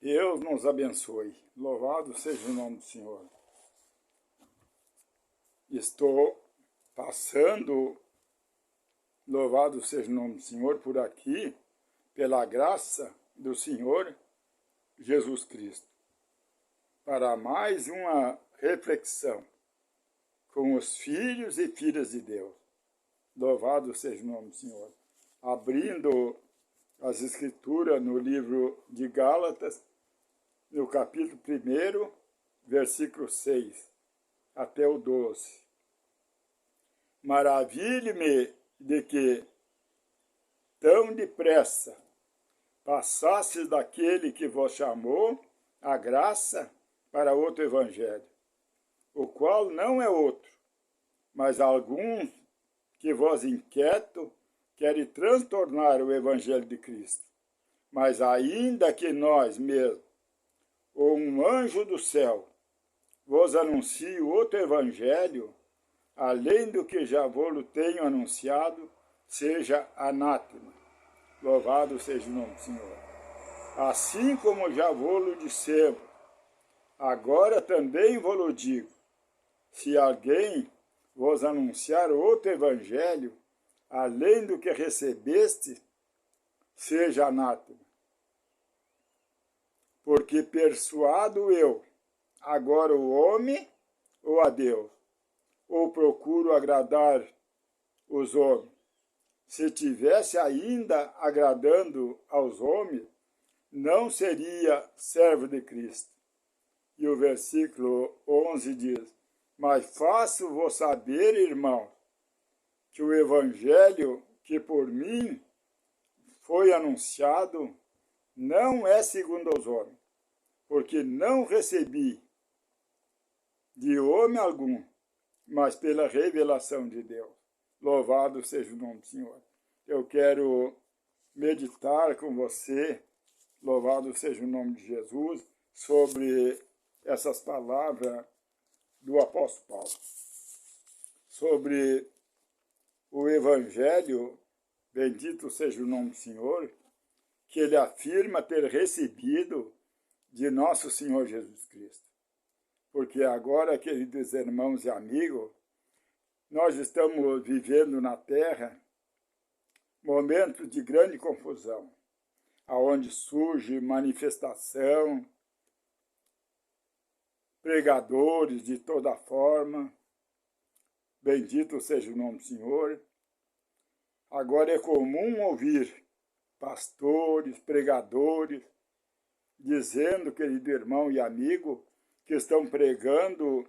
Deus nos abençoe. Louvado seja o nome do Senhor. Estou passando, louvado seja o nome do Senhor, por aqui, pela graça do Senhor Jesus Cristo, para mais uma reflexão com os filhos e filhas de Deus. Louvado seja o nome do Senhor. Abrindo as Escrituras no livro de Gálatas, no capítulo 1, versículo 6, até o 12. Maravilhe-me de que tão depressa passasses daquele que vos chamou a graça para outro evangelho, o qual não é outro, mas alguns que vos inquieto querem transtornar o evangelho de Cristo. Mas ainda que nós mesmos, ou um anjo do céu, vos anuncie outro evangelho, além do que já vos tenho anunciado, seja anátema. Louvado seja o nome do Senhor. Assim como já vos dissemos, agora também vos digo, se alguém vos anunciar outro evangelho, além do que recebeste, seja anátema. Porque persuado eu, agora o homem ou a Deus? Ou procuro agradar os homens? Se tivesse ainda agradando aos homens, não seria servo de Cristo. E o versículo 11 diz, mas faço-vos saber, irmão, que o evangelho que por mim foi anunciado não é segundo os homens, porque não recebi de homem algum, mas pela revelação de Deus. Louvado seja o nome do Senhor. Eu quero meditar com você, louvado seja o nome de Jesus, sobre essas palavras do apóstolo Paulo. Sobre o evangelho, bendito seja o nome do Senhor, que ele afirma ter recebido de nosso Senhor Jesus Cristo. Porque agora, queridos irmãos e amigos, nós estamos vivendo na terra momentos de grande confusão, aonde surge manifestação, pregadores de toda forma, bendito seja o nome do Senhor. Agora é comum ouvir pastores, pregadores, dizendo, querido irmão e amigo, que estão pregando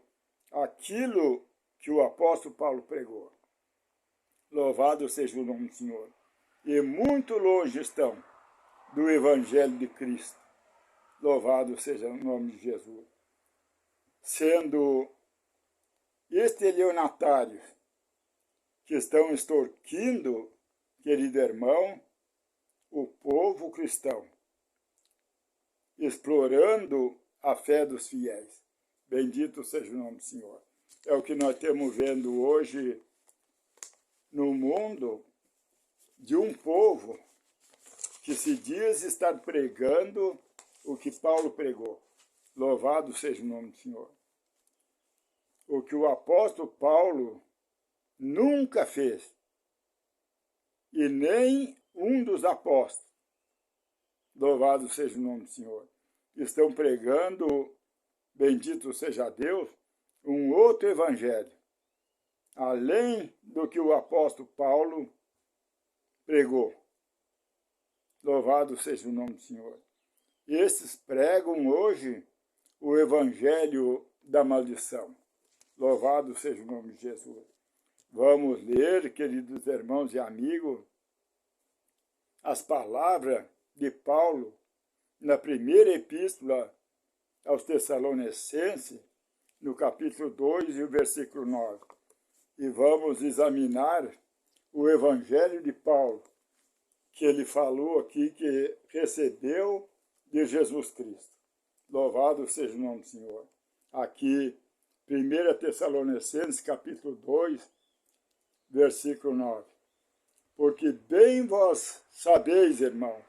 aquilo que o apóstolo Paulo pregou. Louvado seja o nome do Senhor. E muito longe estão do evangelho de Cristo. Louvado seja o nome de Jesus. Sendo estelionatários que estão extorquindo, querido irmão, o povo cristão, explorando a fé dos fiéis. Bendito seja o nome do Senhor. É o que nós estamos vendo hoje no mundo, de um povo que se diz estar pregando o que Paulo pregou. Louvado seja o nome do Senhor. O que o apóstolo Paulo nunca fez, e nem um dos apóstolos, louvado seja o nome do Senhor, estão pregando, bendito seja Deus, um outro evangelho, além do que o apóstolo Paulo pregou. Louvado seja o nome do Senhor. Esses pregam hoje o evangelho da maldição. Louvado seja o nome de Jesus. Vamos ler, queridos irmãos e amigos, as palavras de Paulo na primeira epístola aos Tessalonicenses, no capítulo 2 e o versículo 9. E vamos examinar o evangelho de Paulo, que ele falou aqui que recebeu de Jesus Cristo. Louvado seja o nome do Senhor. Aqui, 1 Tessalonicenses, capítulo 2, versículo 9. Porque bem vós sabeis, irmão,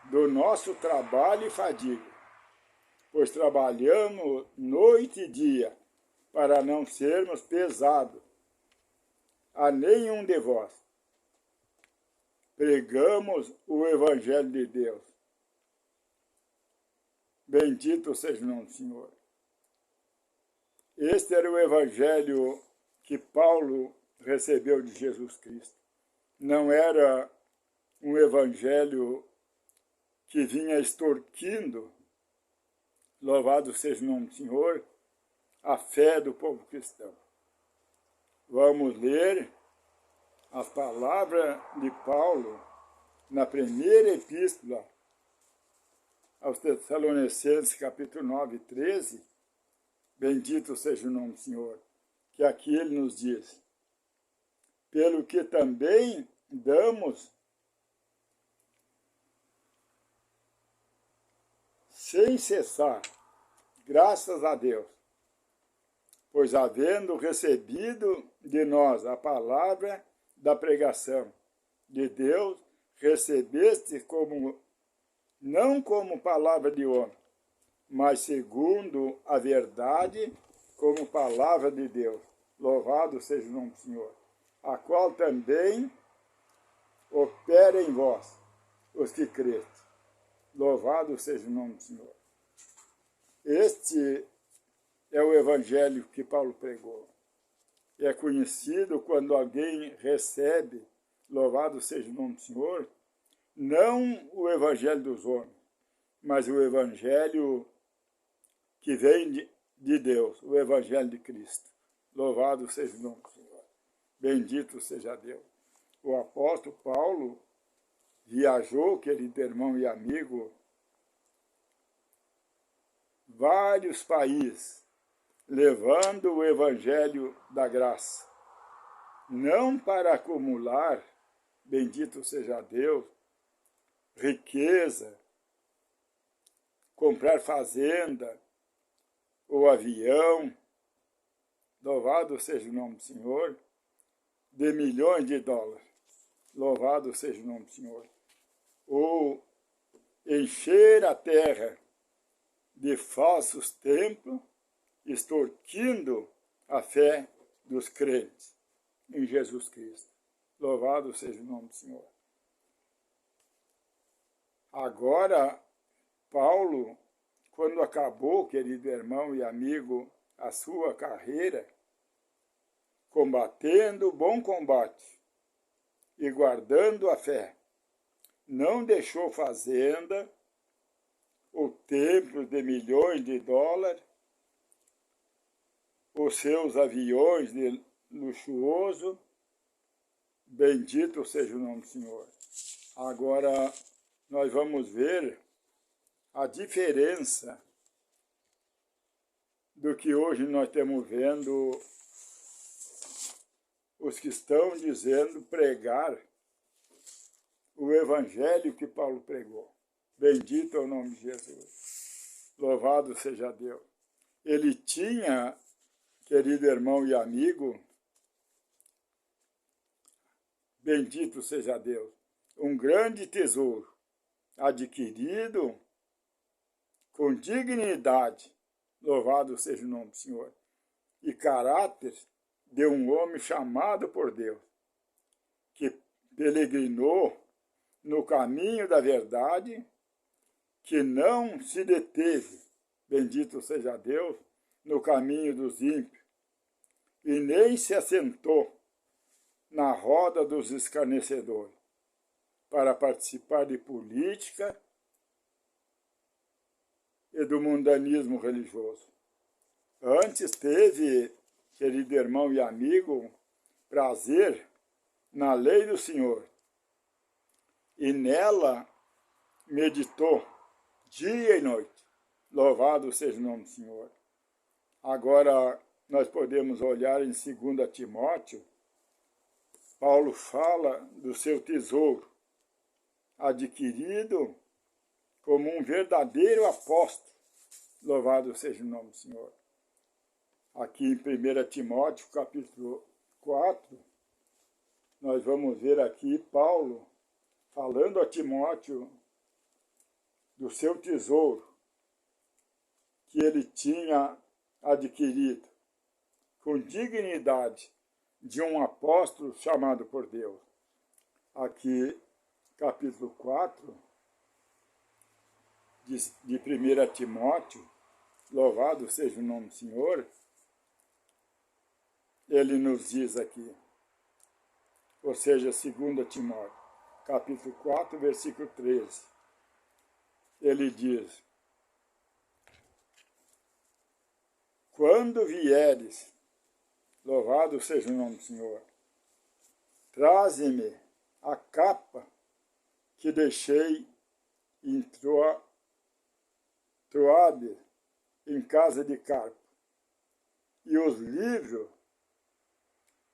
do nosso trabalho e fadiga, pois trabalhamos noite e dia para não sermos pesados a nenhum de vós. Pregamos o Evangelho de Deus. Bendito seja o nome do Senhor. Este era o Evangelho que Paulo recebeu de Jesus Cristo. Não era um Evangelho que vinha extorquindo, louvado seja o nome do Senhor, a fé do povo cristão. Vamos ler as palavras de Paulo na primeira epístola aos Tessalonicenses, capítulo 9, 13, bendito seja o nome do Senhor, que aqui ele nos diz: pelo que também damos sem cessar, graças a Deus, pois havendo recebido de nós a palavra da pregação de Deus, recebeste não como palavra de homem, mas segundo a verdade, como palavra de Deus. Louvado seja o nome do Senhor, a qual também opera em vós, os que creste. Louvado seja o nome do Senhor. Este é o Evangelho que Paulo pregou. É conhecido quando alguém recebe, louvado seja o nome do Senhor, não o Evangelho dos homens, mas o Evangelho que vem de Deus, o Evangelho de Cristo. Louvado seja o nome do Senhor. Bendito seja Deus. O apóstolo Paulo viajou, querido irmão e amigo, vários países, levando o Evangelho da graça, não para acumular, bendito seja Deus, riqueza, comprar fazenda ou avião, louvado seja o nome do Senhor, de milhões de dólares, louvado seja o nome do Senhor, ou encher a terra de falsos templos, extorquindo a fé dos crentes em Jesus Cristo. Louvado seja o nome do Senhor. Agora, Paulo, quando acabou, querido irmão e amigo, a sua carreira, combatendo o bom combate e guardando a fé, não deixou fazenda ou templo de milhões de dólares, os seus aviões de luxuoso, bendito seja o nome do Senhor. Agora, nós vamos ver a diferença do que hoje nós estamos vendo os que estão dizendo pregar o Evangelho que Paulo pregou. Bendito é o nome de Jesus. Louvado seja Deus. Ele tinha, querido irmão e amigo, bendito seja Deus, um grande tesouro adquirido com dignidade, louvado seja o nome do Senhor, e caráter de um homem chamado por Deus, que peregrinou no caminho da verdade, que não se deteve, bendito seja Deus, no caminho dos ímpios, e nem se assentou na roda dos escarnecedores, para participar de política e do mundanismo religioso. Antes teve, querido irmão e amigo, prazer na lei do Senhor, e nela meditou dia e noite. Louvado seja o nome do Senhor. Agora, nós podemos olhar em 2 Timóteo, Paulo fala do seu tesouro, adquirido como um verdadeiro apóstolo. Louvado seja o nome do Senhor. Aqui em 1 Timóteo, capítulo 4, nós vamos ver aqui Paulo falando a Timóteo do seu tesouro que ele tinha adquirido com dignidade de um apóstolo chamado por Deus. Aqui, capítulo 4 de 1 Timóteo, louvado seja o nome do Senhor, ele nos diz aqui, ou seja, 2 Timóteo, capítulo 4, versículo 13. Ele diz: quando vieres, louvado seja o nome do Senhor, traze-me a capa que deixei em Troade, em casa de Carpo, e os livros,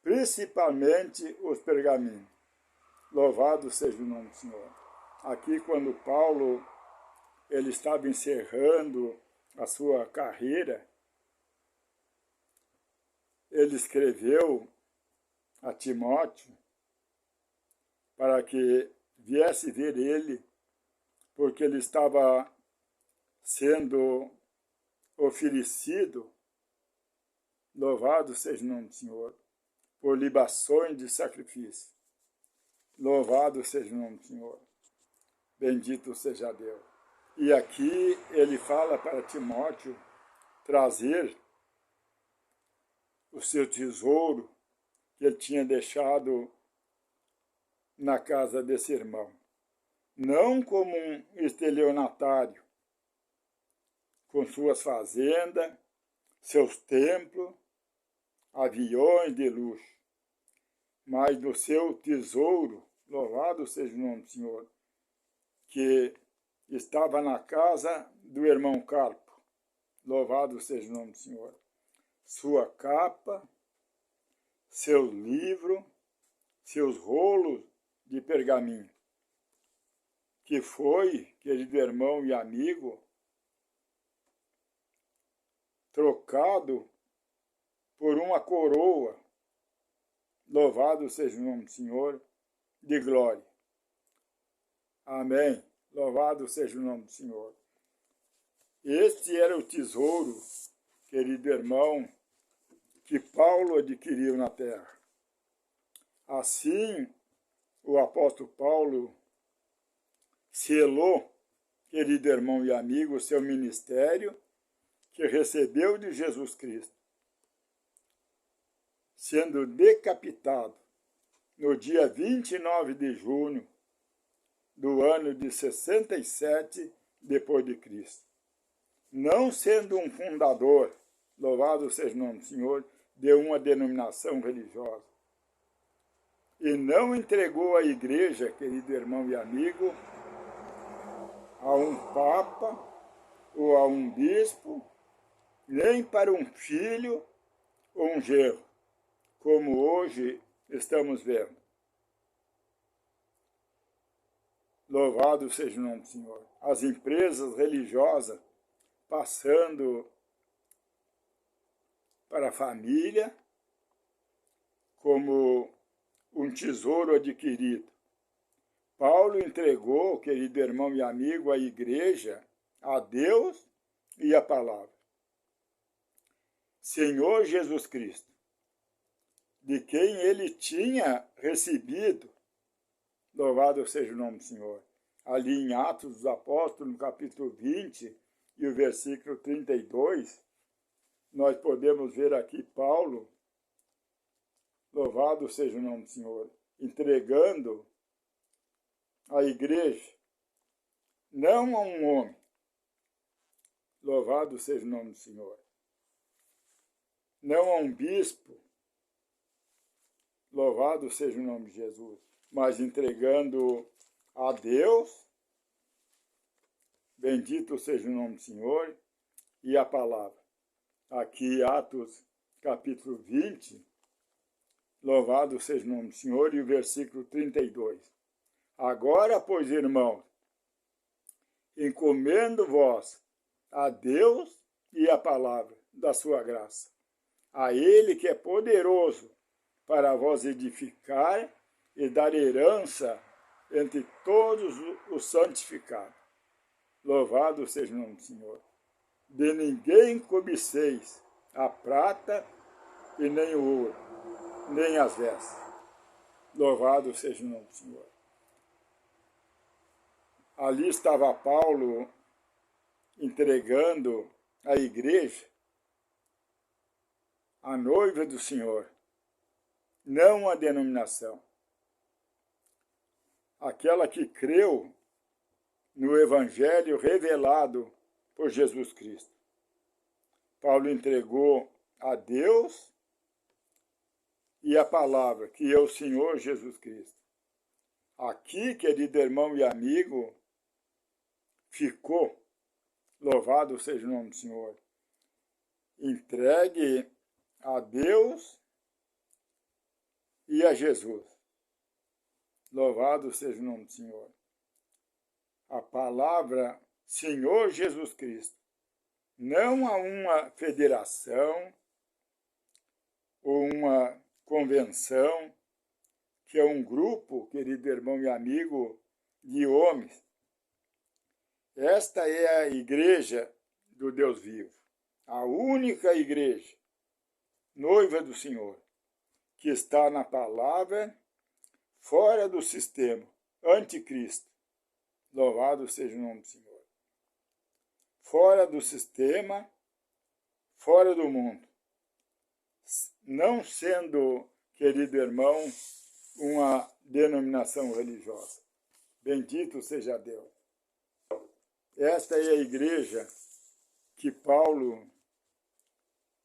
principalmente os pergaminhos. Louvado seja o nome do Senhor. Aqui, quando Paulo ele estava encerrando a sua carreira, ele escreveu a Timóteo para que viesse ver ele, porque ele estava sendo oferecido, louvado seja o nome do Senhor, por libações de sacrifício. Louvado seja o nome do Senhor. Bendito seja Deus. E aqui ele fala para Timóteo trazer o seu tesouro que ele tinha deixado na casa desse irmão. Não como um estelionatário, com suas fazendas, seus templos, aviões de luxo, mas do seu tesouro, louvado seja o nome do Senhor, que estava na casa do irmão Carpo, louvado seja o nome do Senhor. Sua capa, seu livro, seus rolos de pergaminho, que foi, querido irmão e amigo, trocado por uma coroa, louvado seja o nome do Senhor, de glória. Amém. Louvado seja o nome do Senhor. Este era o tesouro, querido irmão, que Paulo adquiriu na terra. Assim, o apóstolo Paulo selou, querido irmão e amigo, o seu ministério que recebeu de Jesus Cristo, sendo decapitado no dia 29 de junho do ano de 67 depois de Cristo. Não sendo um fundador, louvado seja o nome do Senhor, de uma denominação religiosa. E não entregou a igreja, querido irmão e amigo, a um papa ou a um bispo, nem para um filho ou um genro, como hoje estamos vendo. Louvado seja o nome do Senhor. As empresas religiosas passando para a família como um tesouro adquirido. Paulo entregou, querido irmão e amigo, a igreja, a Deus e a palavra. Senhor Jesus Cristo, de quem ele tinha recebido, louvado seja o nome do Senhor. Ali em Atos dos Apóstolos, no capítulo 20 e o versículo 32, nós podemos ver aqui Paulo, louvado seja o nome do Senhor, entregando a igreja, não a um homem, louvado seja o nome do Senhor, não a um bispo, louvado seja o nome de Jesus, mas entregando a Deus, bendito seja o nome do Senhor, e a palavra. Aqui, Atos, capítulo 20, louvado seja o nome do Senhor, e o versículo 32. Agora, pois, irmãos, encomendo vós a Deus e a palavra da sua graça, a Ele que é poderoso para vós edificar e dar herança entre todos os santificados. Louvado seja o nome do Senhor. De ninguém cobiceis a prata e nem o ouro, nem as vestes. Louvado seja o nome do Senhor. Ali estava Paulo entregando à igreja a noiva do Senhor, não a denominação. Aquela que creu no Evangelho revelado por Jesus Cristo. Paulo entregou a Deus e a palavra, que é o Senhor Jesus Cristo. Aqui, querido irmão e amigo, ficou, louvado seja o nome do Senhor, entregue a Deus e a Jesus. Louvado seja o nome do Senhor. A palavra Senhor Jesus Cristo, não a uma federação ou uma convenção, que é um grupo, querido irmão e amigo, de homens. Esta é a igreja do Deus vivo, a única igreja, noiva do Senhor, que está na palavra, fora do sistema, anticristo. Louvado seja o nome do Senhor. Fora do sistema, fora do mundo. Não sendo, querido irmão, uma denominação religiosa. Bendito seja Deus. Esta é a igreja que Paulo,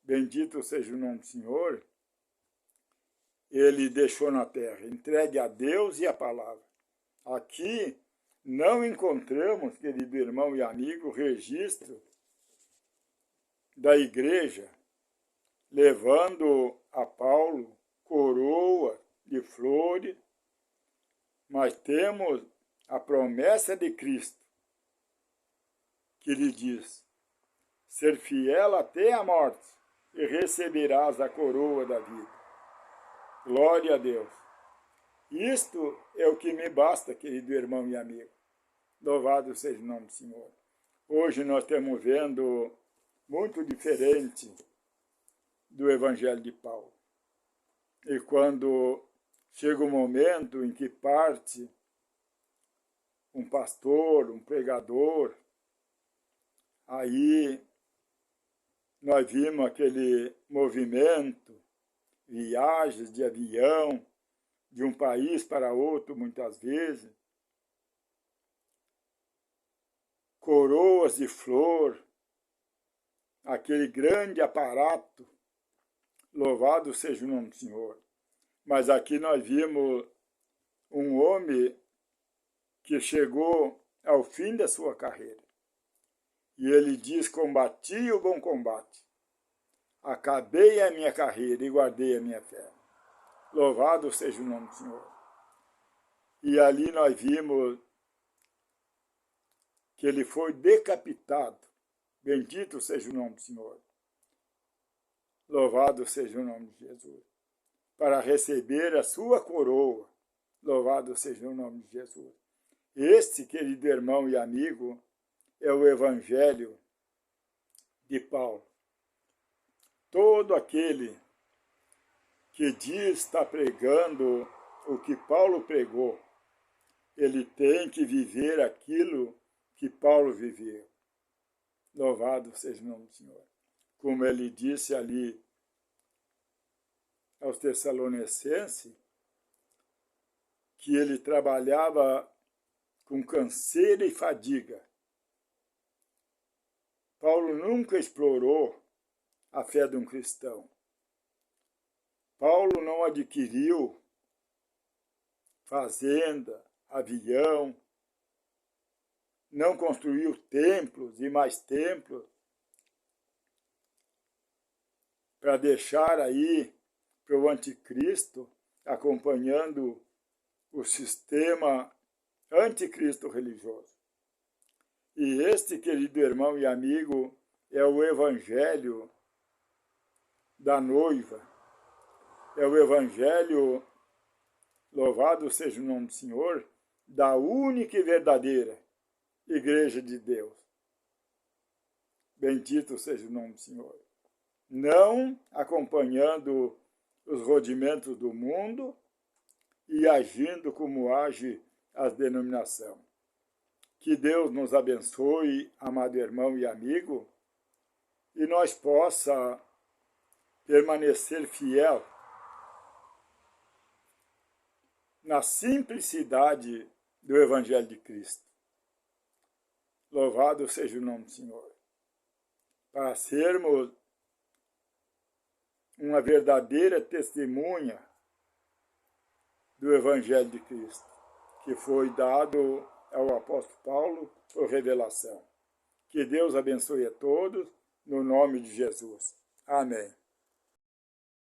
bendito seja o nome do Senhor, ele deixou na terra, entregue a Deus e a palavra. Aqui não encontramos, querido irmão e amigo, registro da igreja levando a Paulo coroa de flores, mas temos a promessa de Cristo, que lhe diz: ser fiel até a morte, e receberás a coroa da vida. Glória a Deus. Isto é o que me basta, querido irmão e amigo. Louvado seja o nome do Senhor. Hoje nós estamos vendo muito diferente do Evangelho de Paulo. E quando chega o momento em que parte um pastor, um pregador, aí nós vimos aquele movimento, viagens de avião, de um país para outro, muitas vezes, coroas de flor, aquele grande aparato, louvado seja o nome do Senhor. Mas aqui nós vimos um homem que chegou ao fim da sua carreira. E ele diz: combati o bom combate, acabei a minha carreira e guardei a minha fé. Louvado seja o nome do Senhor. E ali nós vimos que ele foi decapitado. Bendito seja o nome do Senhor. Louvado seja o nome de Jesus. Para receber a sua coroa. Louvado seja o nome de Jesus. Este, querido irmão e amigo, é o Evangelho de Paulo. Todo aquele que diz estar pregando o que Paulo pregou, ele tem que viver aquilo que Paulo viveu. Louvado seja o nome do Senhor. Como ele disse ali aos Tessalonicenses, que ele trabalhava com canseira e fadiga. Paulo nunca explorou a fé de um cristão. Paulo não adquiriu fazenda, avião, não construiu templos e mais templos para deixar aí para o anticristo, acompanhando o sistema anticristo religioso. E este, querido irmão e amigo, é o Evangelho da noiva. É o Evangelho, louvado seja o nome do Senhor, da única e verdadeira Igreja de Deus. Bendito seja o nome do Senhor. Não acompanhando os rudimentos do mundo e agindo como age as denominações. Que Deus nos abençoe, amado irmão e amigo, e nós possa permanecer fiel na simplicidade do Evangelho de Cristo. Louvado seja o nome do Senhor. Para sermos uma verdadeira testemunha do Evangelho de Cristo, que foi dado ao apóstolo Paulo por revelação. Que Deus abençoe a todos, no nome de Jesus. Amém.